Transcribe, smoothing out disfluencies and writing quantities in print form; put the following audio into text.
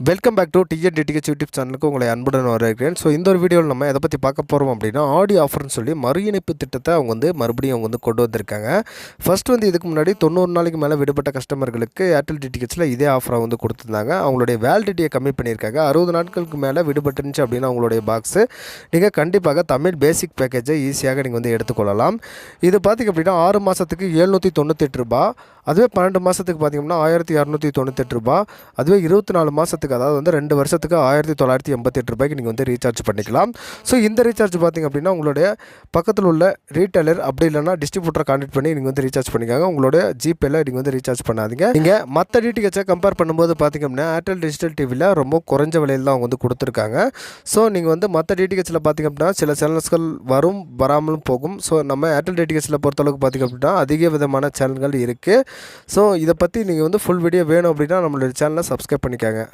Welcome back to டிஎன்டிடிஹெச் YouTube சேனலுக்கு உங்களை அன்புடன் வரவேற்கிறேன். ஸோ இந்த ஒரு வீடியோவில் நம்ம எதை பற்றி பார்க்க போகிறோம் அப்படின்னா, ஆடி ஆஃபர்னு சொல்லி மறு இணைப்பு திட்டத்தை மறுபடியும் கொண்டு வந்திருக்காங்க. ஃபர்ஸ்ட் இதுக்கு முன்னாடி 90 நாளைக்கு மேலே விடுபட்ட கஸ்டமர்களுக்கு ஏர்டெல் டிடிஹெச்சில் இதே ஆஃபரை கொடுத்துருந்தாங்க. அவங்களுடைய வேலிடிட்டியை கம்மி பண்ணியிருக்காங்க. 60 நாட்களுக்கு மேலே விடுபட்டுருந்துச்சு அப்படின்னா அவங்களுடைய பாக்ஸு நீங்கள் கண்டிப்பாக தமிழ் பேசிக் பேக்கேஜை ஈஸியாக நீங்கள் எடுத்துக்கொள்ளலாம். இது பார்த்திங்க அப்படின்னா 6 மாதத்துக்கு 798 ரூபா, அதுவே 12 மாதத்துக்கு பார்த்திங்கன்னா 1698 ரூபா, அதுவே 24 மாதத்துக்கு அதாவது 2 வருஷத்துக்கு 1988 ரூபாய்க்கு நீங்கள் ரீசார்ஜ் பண்ணிக்கலாம். ஸோ இந்த ரீசார்ஜ் பார்த்திங்க அப்படின்னா உங்களுடைய பக்கத்தில் உள்ள ரீட்டைலர் அப்படி இல்லைனா டிஸ்ட்ரிபியூட்டரை கான்டெக்ட் பண்ணி நீங்கள் ரீசார்ஜ் பண்ணிக்காங்க. உங்களுடைய ஜிபேயில் நீங்கள் ரீசார்ஜ் பண்ணாதீங்க. நீங்கள் மற்ற டிடிஹெச்சை கம்பேர் பண்ணும்போது பார்த்திங்க அப்படின்னா ஏர்டெல் டிஜிட்டல் டிவியில் ரொம்ப குறைஞ்ச விலையில் தான் கொடுத்துருக்காங்க. ஸோ நீங்கள் மற்ற டிடிஹெச்சில் பார்த்திங்க அப்படின்னா சில சேனல்ஸ்கள் வரும் வராமலும் போகும். ஸோ நம்ம ஏர்டெல் டிடிஹெச்சில் பொறுத்தளவுக்கு பார்த்திங்க அப்படின்னா அதிக விதமான சேனல்கள் இருக்குது. ஸோ இதை பற்றி நீங்கள் ஃபுல் வீடியோ வேணும் அப்படின்னா நம்மளுடைய சேனலை சப்ஸ்கிரைப் பண்ணிக்காங்க.